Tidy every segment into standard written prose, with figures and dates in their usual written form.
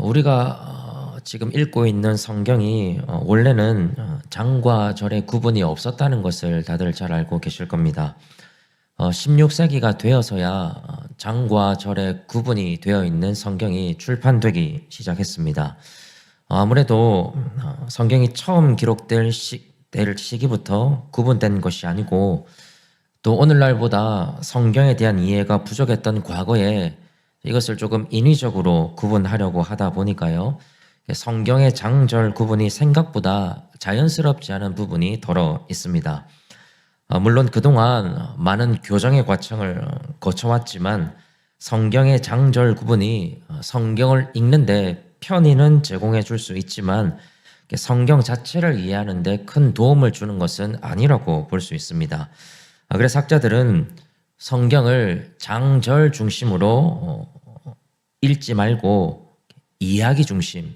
우리가 지금 읽고 있는 성경이 원래는 장과 절의 구분이 없었다는 것을 다들 잘 알고 계실 겁니다. 16세기가 되어서야 장과 절의 구분이 되어 있는 성경이 출판되기 시작했습니다. 아무래도 성경이 처음 기록될 시기부터 구분된 것이 아니고 또 오늘날보다 성경에 대한 이해가 부족했던 과거에 이것을 조금 인위적으로 구분하려고 하다 보니까요. 성경의 장절 구분이 생각보다 자연스럽지 않은 부분이 덜어 있습니다. 물론 그동안 많은 교정의 과정을 거쳐왔지만 성경의 장절 구분이 성경을 읽는데 편의는 제공해 줄 수 있지만 성경 자체를 이해하는 데 큰 도움을 주는 것은 아니라고 볼 수 있습니다. 그래서 학자들은 성경을 장절 중심으로 읽지 말고 이야기 중심,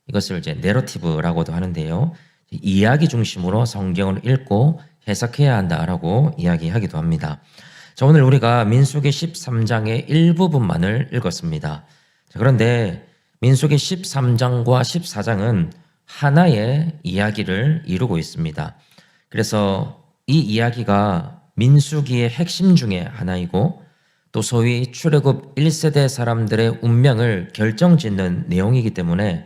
이것을 이제 내러티브라고도 하는데요. 이야기 중심으로 성경을 읽고 해석해야 한다라고 이야기하기도 합니다. 자, 오늘 우리가 민수기 13장의 일부분만을 읽었습니다. 자, 그런데 민수기 13장과 14장은 하나의 이야기를 이루고 있습니다. 그래서 이 이야기가 민수기의 핵심 중에 하나이고 또 소위 출애굽 1세대 사람들의 운명을 결정짓는 내용이기 때문에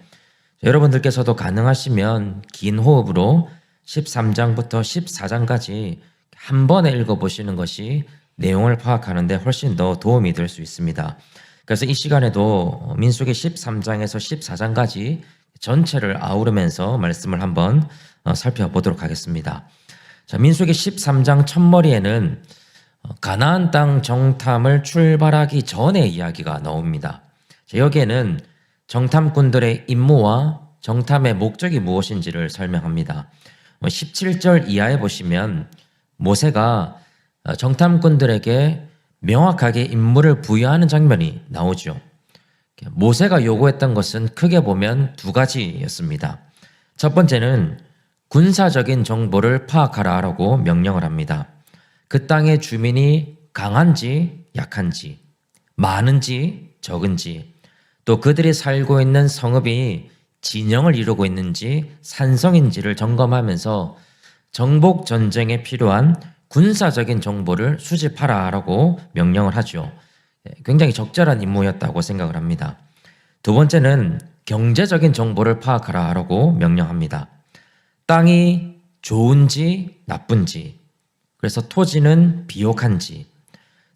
여러분들께서도 가능하시면 긴 호흡으로 13장부터 14장까지 한 번에 읽어보시는 것이 내용을 파악하는 데 훨씬 더 도움이 될 수 있습니다. 그래서 이 시간에도 민수기 13장에서 14장까지 전체를 아우르면서 말씀을 한번 살펴보도록 하겠습니다. 자, 민수기 13장 첫머리에는 가나안 땅 정탐을 출발하기 전의 이야기가 나옵니다. 자, 여기에는 정탐꾼들의 임무와 정탐의 목적이 무엇인지를 설명합니다. 17절 이하에 보시면 모세가 정탐꾼들에게 명확하게 임무를 부여하는 장면이 나오죠. 모세가 요구했던 것은 크게 보면 두 가지였습니다. 첫 번째는 군사적인 정보를 파악하라라고 명령을 합니다. 그 땅의 주민이 강한지 약한지, 많은지 적은지, 또 그들이 살고 있는 성읍이 진영을 이루고 있는지 산성인지를 점검하면서 정복 전쟁에 필요한 군사적인 정보를 수집하라라고 명령을 하죠. 굉장히 적절한 임무였다고 생각을 합니다. 두 번째는 경제적인 정보를 파악하라라고 명령합니다. 땅이 좋은지 나쁜지, 그래서 토지는 비옥한지,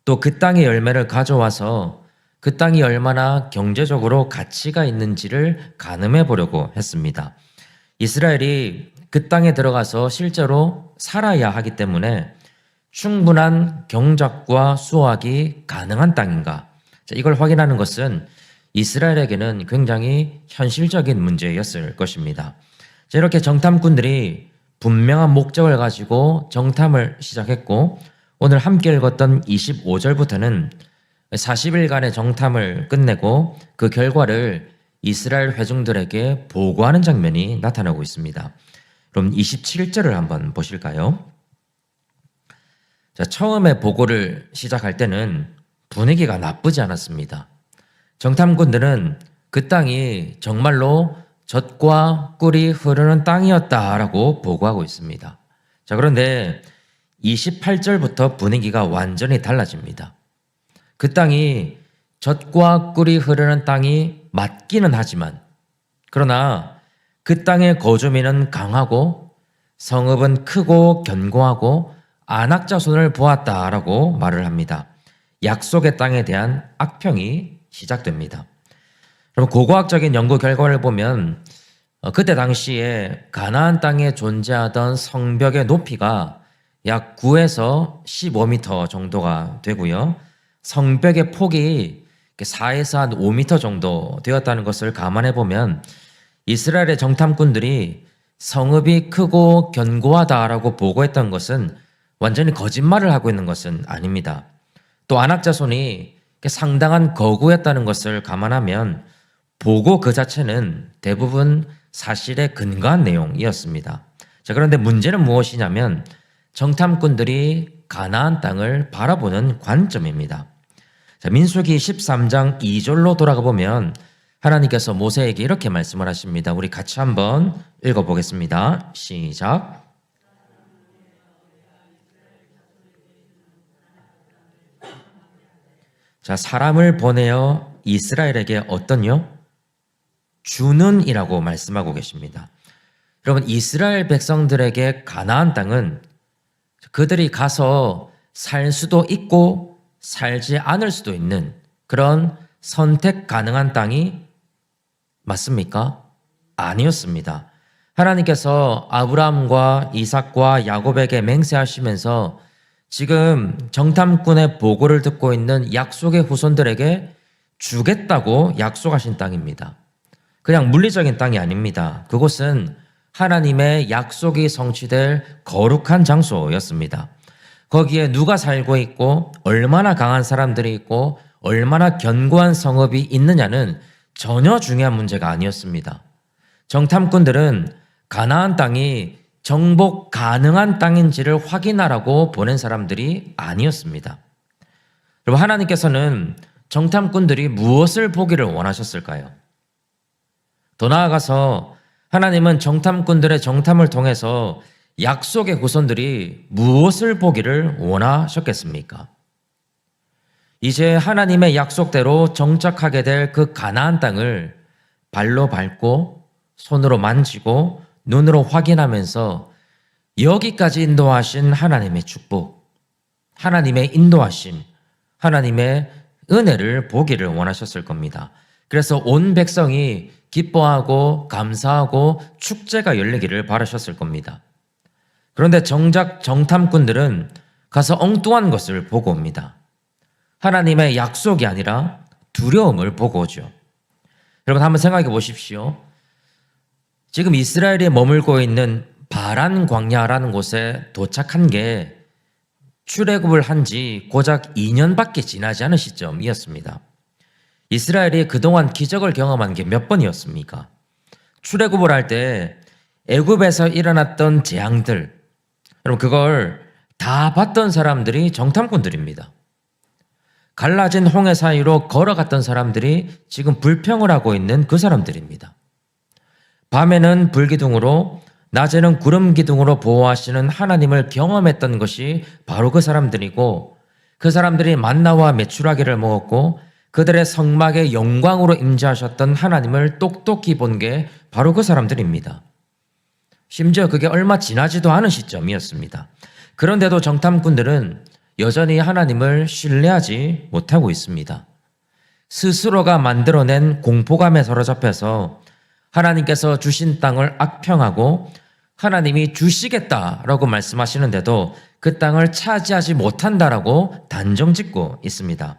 또 그 땅의 열매를 가져와서 그 땅이 얼마나 경제적으로 가치가 있는지를 가늠해 보려고 했습니다. 이스라엘이 그 땅에 들어가서 실제로 살아야 하기 때문에 충분한 경작과 수확이 가능한 땅인가? 이걸 확인하는 것은 이스라엘에게는 굉장히 현실적인 문제였을 것입니다. 이렇게 정탐꾼들이 분명한 목적을 가지고 정탐을 시작했고 오늘 함께 읽었던 25절부터는 40일간의 정탐을 끝내고 그 결과를 이스라엘 회중들에게 보고하는 장면이 나타나고 있습니다. 그럼 27절을 한번 보실까요? 자, 처음에 보고를 시작할 때는 분위기가 나쁘지 않았습니다. 정탐꾼들은 그 땅이 정말로 젖과 꿀이 흐르는 땅이었다라고 보고하고 있습니다. 자, 그런데 28절부터 분위기가 완전히 달라집니다. 그 땅이 젖과 꿀이 흐르는 땅이 맞기는 하지만 그러나 그 땅의 거주민은 강하고 성읍은 크고 견고하고 안악자손을 보았다라고 말을 합니다. 약속의 땅에 대한 악평이 시작됩니다. 그럼 고고학적인 연구 결과를 보면 그때 당시에 가나안 땅에 존재하던 성벽의 높이가 약 9에서 15m 정도가 되고요. 성벽의 폭이 4에서 한 5m 정도 되었다는 것을 감안해 보면 이스라엘의 정탐꾼들이 성읍이 크고 견고하다라고 보고했던 것은 완전히 거짓말을 하고 있는 것은 아닙니다. 또 안악자손이 상당한 거구였다는 것을 감안하면 보고 그 자체는 대부분 사실에 근거한 내용이었습니다. 자, 그런데 문제는 무엇이냐면 정탐꾼들이 가나안 땅을 바라보는 관점입니다. 자, 민수기 13장 2절로 돌아가 보면 하나님께서 모세에게 이렇게 말씀을 하십니다. 우리 같이 한번 읽어보겠습니다. 시작. 자, 사람을 보내어 이스라엘에게 어떤요? 주는 이라고 말씀하고 계십니다. 여러분, 이스라엘 백성들에게 가나안 땅은 그들이 가서 살 수도 있고 살지 않을 수도 있는 그런 선택 가능한 땅이 맞습니까? 아니었습니다. 하나님께서 아브라함과 이삭과 야곱에게 맹세하시면서 지금 정탐꾼의 보고를 듣고 있는 약속의 후손들에게 주겠다고 약속하신 땅입니다. 그냥 물리적인 땅이 아닙니다. 그곳은 하나님의 약속이 성취될 거룩한 장소였습니다. 거기에 누가 살고 있고 얼마나 강한 사람들이 있고 얼마나 견고한 성읍이 있느냐는 전혀 중요한 문제가 아니었습니다. 정탐꾼들은 가나안 땅이 정복 가능한 땅인지를 확인하라고 보낸 사람들이 아니었습니다. 여러분, 하나님께서는 정탐꾼들이 무엇을 보기를 원하셨을까요? 더 나아가서 하나님은 정탐꾼들의 정탐을 통해서 약속의 후손들이 무엇을 보기를 원하셨겠습니까? 이제 하나님의 약속대로 정착하게 될 그 가나안 땅을 발로 밟고 손으로 만지고 눈으로 확인하면서 여기까지 인도하신 하나님의 축복, 하나님의 인도하심, 하나님의 은혜를 보기를 원하셨을 겁니다. 그래서 온 백성이 기뻐하고 감사하고 축제가 열리기를 바라셨을 겁니다. 그런데 정작 정탐꾼들은 가서 엉뚱한 것을 보고 옵니다. 하나님의 약속이 아니라 두려움을 보고 오죠. 여러분, 한번 생각해 보십시오. 지금 이스라엘이 머물고 있는 바란 광야라는 곳에 도착한 게 출애굽을 한 지 고작 2년밖에 지나지 않은 시점이었습니다. 이스라엘이 그동안 기적을 경험한 게 몇 번이었습니까? 출애굽을 할 때 애굽에서 일어났던 재앙들, 여러분 그걸 다 봤던 사람들이 정탐꾼들입니다. 갈라진 홍해 사이로 걸어갔던 사람들이 지금 불평을 하고 있는 그 사람들입니다. 밤에는 불기둥으로 낮에는 구름기둥으로 보호하시는 하나님을 경험했던 것이 바로 그 사람들이고, 그 사람들이 만나와 메추라기를 먹었고 그들의 성막의 영광으로 임재하셨던 하나님을 똑똑히 본 게 바로 그 사람들입니다. 심지어 그게 얼마 지나지도 않은 시점이었습니다. 그런데도 정탐꾼들은 여전히 하나님을 신뢰하지 못하고 있습니다. 스스로가 만들어낸 공포감에 사로잡혀서 하나님께서 주신 땅을 악평하고 하나님이 주시겠다라고 말씀하시는데도 그 땅을 차지하지 못한다라고 단정짓고 있습니다.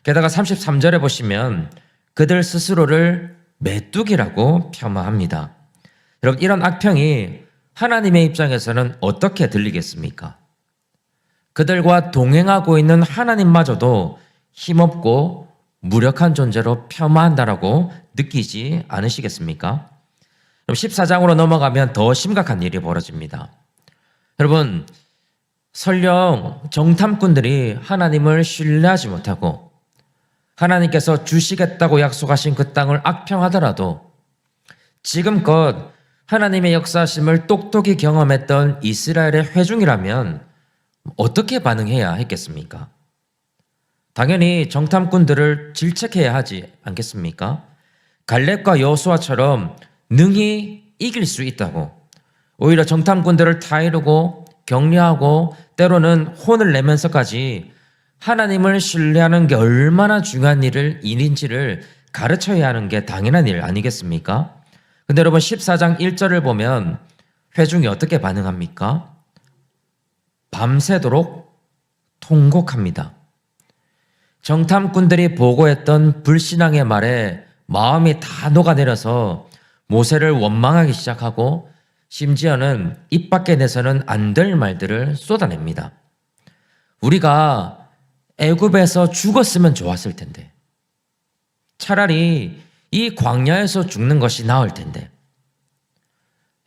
게다가 33절에 보시면 그들 스스로를 메뚜기라고 폄하합니다. 여러분, 이런 악평이 하나님의 입장에서는 어떻게 들리겠습니까? 그들과 동행하고 있는 하나님마저도 힘없고 무력한 존재로 폄하한다라고 느끼지 않으시겠습니까? 14장으로 넘어가면 더 심각한 일이 벌어집니다. 여러분, 설령 정탐꾼들이 하나님을 신뢰하지 못하고 하나님께서 주시겠다고 약속하신 그 땅을 악평하더라도 지금껏 하나님의 역사하심을 똑똑히 경험했던 이스라엘의 회중이라면 어떻게 반응해야 했겠습니까? 당연히 정탐꾼들을 질책해야 하지 않겠습니까? 갈렙과 여호수아처럼 능히 이길 수 있다고 오히려 정탐꾼들을 타이르고 격려하고 때로는 혼을 내면서까지 하나님을 신뢰하는 게 얼마나 중요한 일인지를 가르쳐야 하는 게 당연한 일 아니겠습니까? 근데 여러분 14장 1절을 보면 회중이 어떻게 반응합니까? 밤새도록 통곡합니다. 정탐꾼들이 보고했던 불신앙의 말에 마음이 다 녹아내려서 모세를 원망하기 시작하고 심지어는 입 밖에 내서는 안 될 말들을 쏟아냅니다. 우리가 애굽에서 죽었으면 좋았을 텐데, 차라리 이 광야에서 죽는 것이 나을 텐데.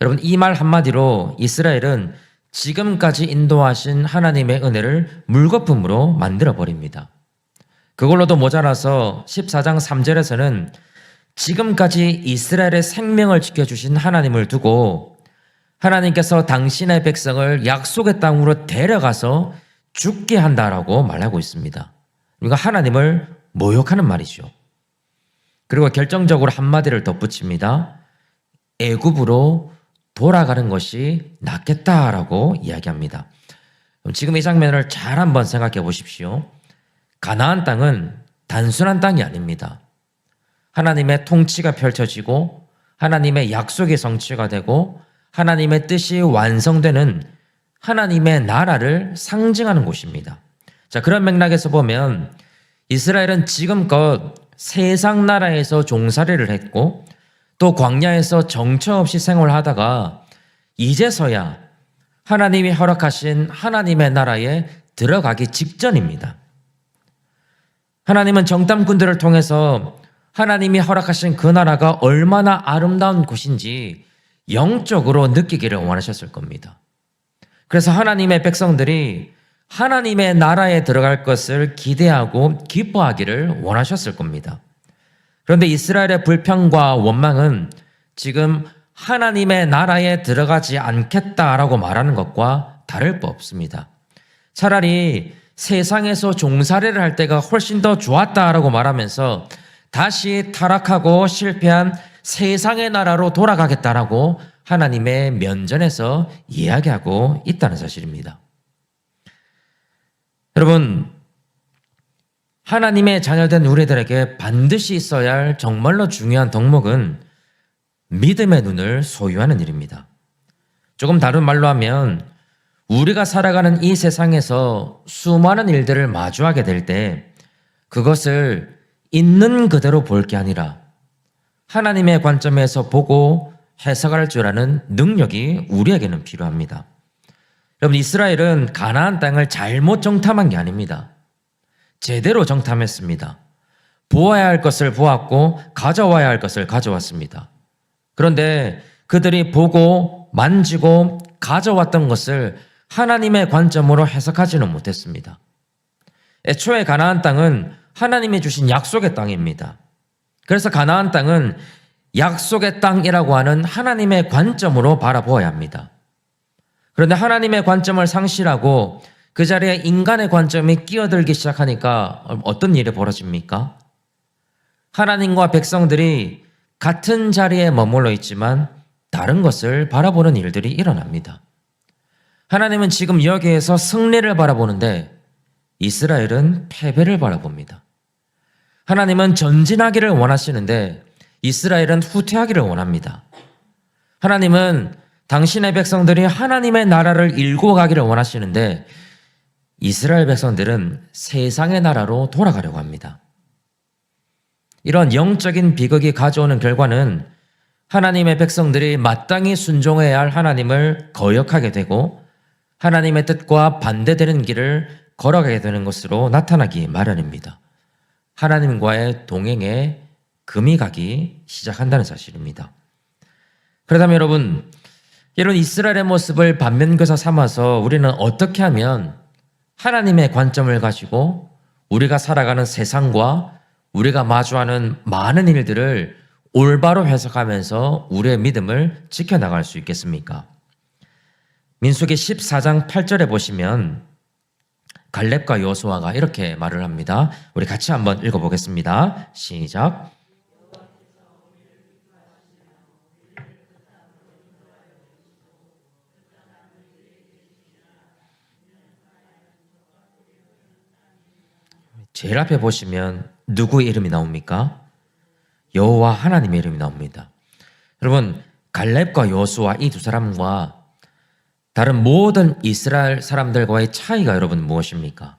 여러분, 이 말 한마디로 이스라엘은 지금까지 인도하신 하나님의 은혜를 물거품으로 만들어버립니다. 그걸로도 모자라서 14장 3절에서는 지금까지 이스라엘의 생명을 지켜주신 하나님을 두고 하나님께서 당신의 백성을 약속의 땅으로 데려가서 죽게 한다라고 말하고 있습니다. 이거 하나님을 모욕하는 말이죠. 그리고 결정적으로 한마디를 덧붙입니다. 애굽으로 돌아가는 것이 낫겠다라고 이야기합니다. 지금 이 장면을 잘 한번 생각해 보십시오. 가나안 땅은 단순한 땅이 아닙니다. 하나님의 통치가 펼쳐지고 하나님의 약속이 성취가 되고 하나님의 뜻이 완성되는 하나님의 나라를 상징하는 곳입니다. 자, 그런 맥락에서 보면 이스라엘은 지금껏 세상 나라에서 종살이를 했고 또 광야에서 정처 없이 생활하다가 이제서야 하나님이 허락하신 하나님의 나라에 들어가기 직전입니다. 하나님은 정탐꾼들을 통해서 하나님이 허락하신 그 나라가 얼마나 아름다운 곳인지 영적으로 느끼기를 원하셨을 겁니다. 그래서 하나님의 백성들이 하나님의 나라에 들어갈 것을 기대하고 기뻐하기를 원하셨을 겁니다. 그런데 이스라엘의 불평과 원망은 지금 하나님의 나라에 들어가지 않겠다라고 말하는 것과 다를 바 없습니다. 차라리 세상에서 종살이를 할 때가 훨씬 더 좋았다라고 말하면서 다시 타락하고 실패한 세상의 나라로 돌아가겠다라고 하나님의 면전에서 이야기하고 있다는 사실입니다. 여러분, 하나님의 자녀된 우리들에게 반드시 있어야 할 정말로 중요한 덕목은 믿음의 눈을 소유하는 일입니다. 조금 다른 말로 하면 우리가 살아가는 이 세상에서 수많은 일들을 마주하게 될 때 그것을 있는 그대로 볼 게 아니라 하나님의 관점에서 보고 해석할 줄 아는 능력이 우리에게는 필요합니다. 여러분, 이스라엘은 가나안 땅을 잘못 정탐한 게 아닙니다. 제대로 정탐했습니다. 보아야 할 것을 보았고 가져와야 할 것을 가져왔습니다. 그런데 그들이 보고 만지고 가져왔던 것을 하나님의 관점으로 해석하지는 못했습니다. 애초에 가나안 땅은 하나님이 주신 약속의 땅입니다. 그래서 가나안 땅은 약속의 땅이라고 하는 하나님의 관점으로 바라보아야 합니다. 그런데 하나님의 관점을 상실하고 그 자리에 인간의 관점이 끼어들기 시작하니까 어떤 일이 벌어집니까? 하나님과 백성들이 같은 자리에 머물러 있지만 다른 것을 바라보는 일들이 일어납니다. 하나님은 지금 여기에서 승리를 바라보는데 이스라엘은 패배를 바라봅니다. 하나님은 전진하기를 원하시는데 이스라엘은 후퇴하기를 원합니다. 하나님은 당신의 백성들이 하나님의 나라를 일구어 가기를 원하시는데 이스라엘 백성들은 세상의 나라로 돌아가려고 합니다. 이런 영적인 비극이 가져오는 결과는 하나님의 백성들이 마땅히 순종해야 할 하나님을 거역하게 되고 하나님의 뜻과 반대되는 길을 걸어가게 되는 것으로 나타나기 마련입니다. 하나님과의 동행에 금이 가기 시작한다는 사실입니다. 그렇다면 여러분, 이런 이스라엘의 모습을 반면교사 삼아서 우리는 어떻게 하면 하나님의 관점을 가지고 우리가 살아가는 세상과 우리가 마주하는 많은 일들을 올바로 해석하면서 우리의 믿음을 지켜나갈 수 있겠습니까? 민수기 14장 8절에 보시면 갈렙과 여호수아가 이렇게 말을 합니다. 우리 같이 한번 읽어보겠습니다. 시작. 제일 앞에 보시면 누구의 이름이 나옵니까? 여호와 하나님의 이름이 나옵니다. 여러분, 갈렙과 여호수아 이 두 사람과 다른 모든 이스라엘 사람들과의 차이가 여러분 무엇입니까?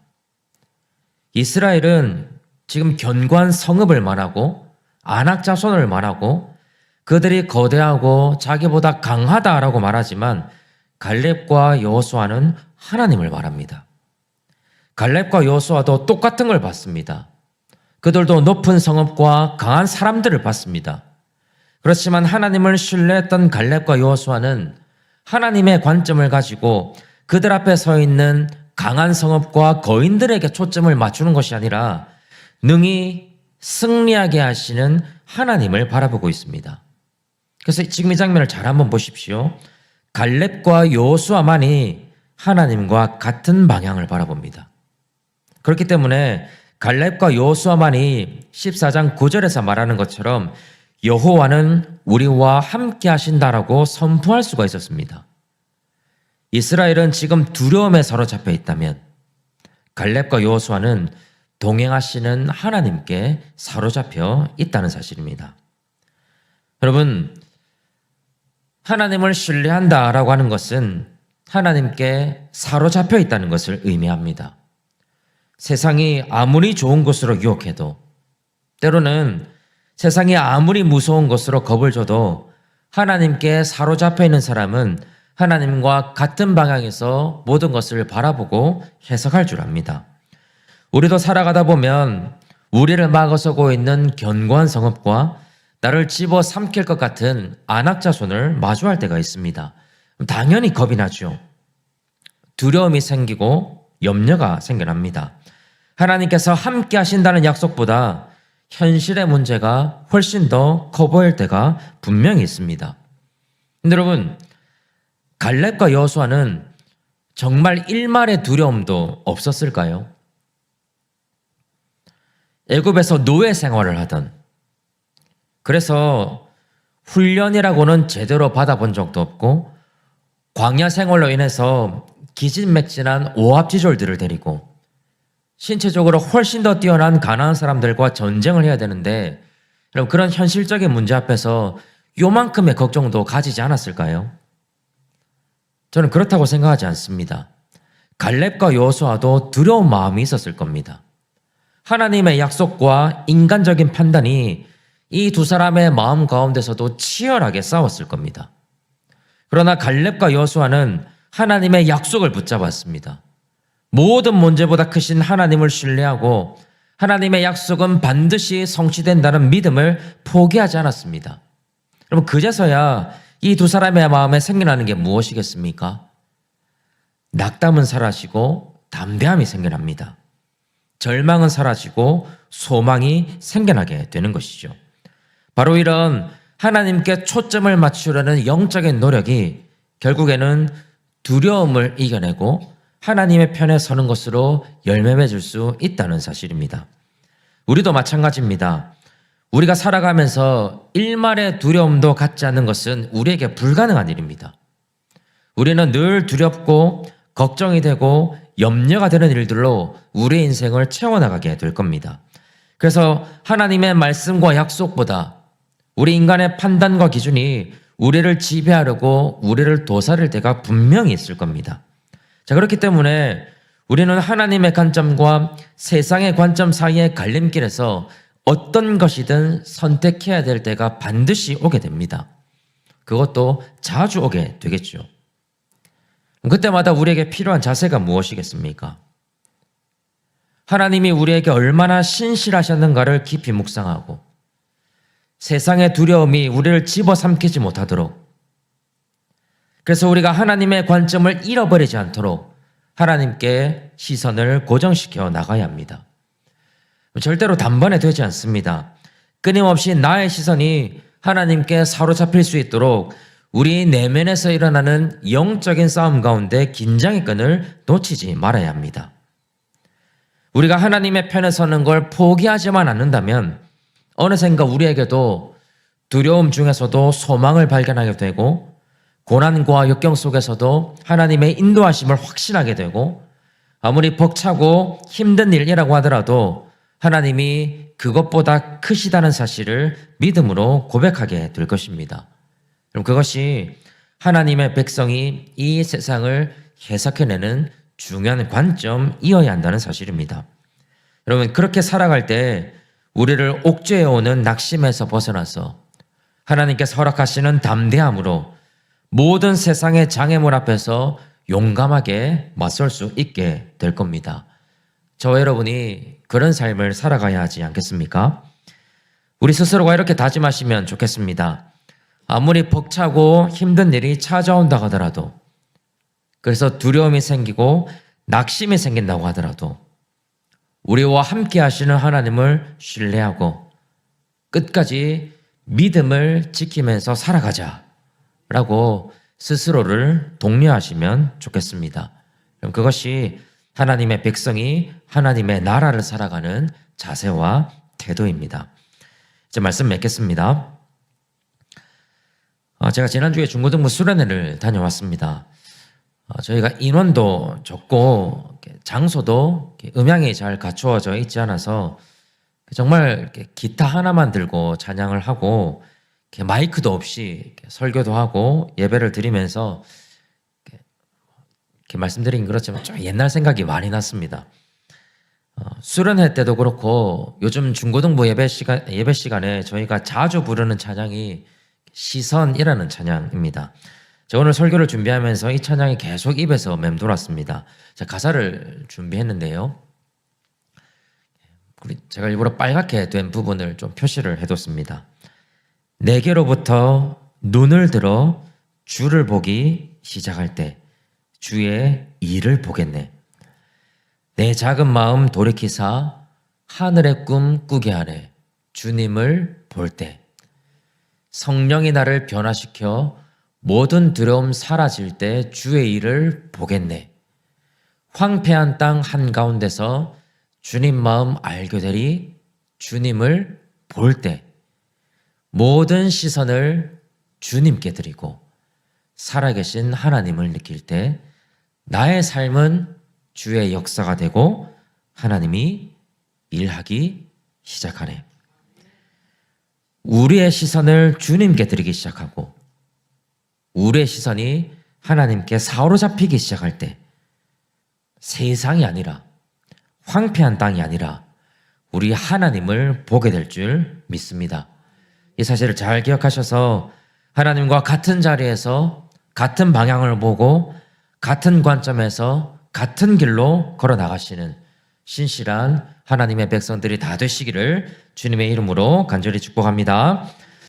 이스라엘은 지금 견고한 성읍을 말하고 안악 자손을 말하고 그들이 거대하고 자기보다 강하다라고 말하지만 갈렙과 여호수아는 하나님을 말합니다. 갈렙과 여호수아도 똑같은 걸 봤습니다. 그들도 높은 성읍과 강한 사람들을 봤습니다. 그렇지만 하나님을 신뢰했던 갈렙과 여호수아는 하나님의 관점을 가지고 그들 앞에 서 있는 강한 성읍과 거인들에게 초점을 맞추는 것이 아니라 능히 승리하게 하시는 하나님을 바라보고 있습니다. 그래서 지금 이 장면을 잘 한번 보십시오. 갈렙과 여호수아만이 하나님과 같은 방향을 바라봅니다. 그렇기 때문에 갈렙과 여호수아만이 14장 9절에서 말하는 것처럼 여호와는 우리와 함께 하신다라고 선포할 수가 있었습니다. 이스라엘은 지금 두려움에 사로잡혀 있다면 갈렙과 여호수아는 동행하시는 하나님께 사로잡혀 있다는 사실입니다. 여러분, 하나님을 신뢰한다라고 하는 것은 하나님께 사로잡혀 있다는 것을 의미합니다. 세상이 아무리 좋은 것으로 유혹해도, 때로는 세상이 아무리 무서운 것으로 겁을 줘도 하나님께 사로잡혀 있는 사람은 하나님과 같은 방향에서 모든 것을 바라보고 해석할 줄 압니다. 우리도 살아가다 보면 우리를 막아서고 있는 견고한 성읍과 나를 집어 삼킬 것 같은 안악자손을 마주할 때가 있습니다. 당연히 겁이 나죠. 두려움이 생기고 염려가 생겨납니다. 하나님께서 함께 하신다는 약속보다 현실의 문제가 훨씬 더 커 보일 때가 분명히 있습니다. 근데 여러분, 갈렙과 여호수아는 정말 일말의 두려움도 없었을까요? 애굽에서 노예 생활을 하던, 그래서 훈련이라고는 제대로 받아본 적도 없고 광야 생활로 인해서 기진맥진한 오합지졸들을 데리고 신체적으로 훨씬 더 뛰어난 가나안 사람들과 전쟁을 해야 되는데, 여러분, 그런 현실적인 문제 앞에서 요만큼의 걱정도 가지지 않았을까요? 저는 그렇다고 생각하지 않습니다. 갈렙과 여호수아도 두려운 마음이 있었을 겁니다. 하나님의 약속과 인간적인 판단이 이 두 사람의 마음 가운데서도 치열하게 싸웠을 겁니다. 그러나 갈렙과 여호수아는 하나님의 약속을 붙잡았습니다. 모든 문제보다 크신 하나님을 신뢰하고 하나님의 약속은 반드시 성취된다는 믿음을 포기하지 않았습니다. 여러분, 그제서야 이 두 사람의 마음에 생겨나는 게 무엇이겠습니까? 낙담은 사라지고 담대함이 생겨납니다. 절망은 사라지고 소망이 생겨나게 되는 것이죠. 바로 이런 하나님께 초점을 맞추려는 영적인 노력이 결국에는 두려움을 이겨내고 하나님의 편에 서는 것으로 열매 맺을 수 있다는 사실입니다. 우리도 마찬가지입니다. 우리가 살아가면서 일말의 두려움도 갖지 않는 것은 우리에게 불가능한 일입니다. 우리는 늘 두렵고 걱정이 되고 염려가 되는 일들로 우리의 인생을 채워나가게 될 겁니다. 그래서 하나님의 말씀과 약속보다 우리 인간의 판단과 기준이 우리를 지배하려고 우리를 도사릴 때가 분명히 있을 겁니다. 자, 그렇기 때문에 우리는 하나님의 관점과 세상의 관점 사이의 갈림길에서 어떤 것이든 선택해야 될 때가 반드시 오게 됩니다. 그것도 자주 오게 되겠죠. 그때마다 우리에게 필요한 자세가 무엇이겠습니까? 하나님이 우리에게 얼마나 신실하셨는가를 깊이 묵상하고 세상의 두려움이 우리를 집어삼키지 못하도록, 그래서 우리가 하나님의 관점을 잃어버리지 않도록 하나님께 시선을 고정시켜 나가야 합니다. 절대로 단번에 되지 않습니다. 끊임없이 나의 시선이 하나님께 사로잡힐 수 있도록 우리 내면에서 일어나는 영적인 싸움 가운데 긴장의 끈을 놓치지 말아야 합니다. 우리가 하나님의 편에 서는 걸 포기하지만 않는다면 어느샌가 우리에게도 두려움 중에서도 소망을 발견하게 되고 고난과 역경 속에서도 하나님의 인도하심을 확신하게 되고 아무리 벅차고 힘든 일이라고 하더라도 하나님이 그것보다 크시다는 사실을 믿음으로 고백하게 될 것입니다. 그럼 그것이 하나님의 백성이 이 세상을 해석해내는 중요한 관점이어야 한다는 사실입니다. 여러분, 그렇게 살아갈 때 우리를 옥죄해오는 낙심에서 벗어나서 하나님께서 허락하시는 담대함으로 모든 세상의 장애물 앞에서 용감하게 맞설 수 있게 될 겁니다. 저와 여러분이 그런 삶을 살아가야 하지 않겠습니까? 우리 스스로가 이렇게 다짐하시면 좋겠습니다. 아무리 벅차고 힘든 일이 찾아온다 하더라도, 그래서 두려움이 생기고 낙심이 생긴다고 하더라도 우리와 함께 하시는 하나님을 신뢰하고 끝까지 믿음을 지키면서 살아가자라고 스스로를 독려하시면 좋겠습니다. 그럼 그것이 하나님의 백성이 하나님의 나라를 살아가는 자세와 태도입니다. 이제 말씀 맺겠습니다. 제가 지난주에 중고등부 수련회를 다녀왔습니다. 저희가 인원도 적고 장소도 음향이 잘 갖추어져 있지 않아서 정말 기타 하나만 들고 찬양을 하고 마이크도 없이 설교도 하고 예배를 드리면서 이렇게 말씀드리긴 그렇지만 좀 옛날 생각이 많이 났습니다. 수련회 때도 그렇고 요즘 중고등부 예배 시간에 저희가 자주 부르는 찬양이 시선이라는 찬양입니다. 제가 오늘 설교를 준비하면서 이 찬양이 계속 입에서 맴돌았습니다. 제가 가사를 준비했는데요. 제가 일부러 빨갛게 된 부분을 좀 표시를 해뒀습니다. 내게로부터 눈을 들어 주를 보기 시작할 때 주의 일을 보겠네. 내 작은 마음 돌이키사 하늘의 꿈 꾸게 하네. 주님을 볼 때 성령이 나를 변화시켜 모든 두려움 사라질 때 주의 일을 보겠네. 황폐한 땅 한가운데서 주님 마음 알게 되리. 주님을 볼 때 모든 시선을 주님께 드리고 살아계신 하나님을 느낄 때 나의 삶은 주의 역사가 되고 하나님이 일하기 시작하네. 우리의 시선을 주님께 드리기 시작하고 우리의 시선이 하나님께 사로잡히기 시작할 때 세상이 아니라 황폐한 땅이 아니라 우리 하나님을 보게 될 줄 믿습니다. 이 사실을 잘 기억하셔서 하나님과 같은 자리에서 같은 방향을 보고 같은 관점에서 같은 길로 걸어 나가시는 신실한 하나님의 백성들이 다 되시기를 주님의 이름으로 간절히 축복합니다.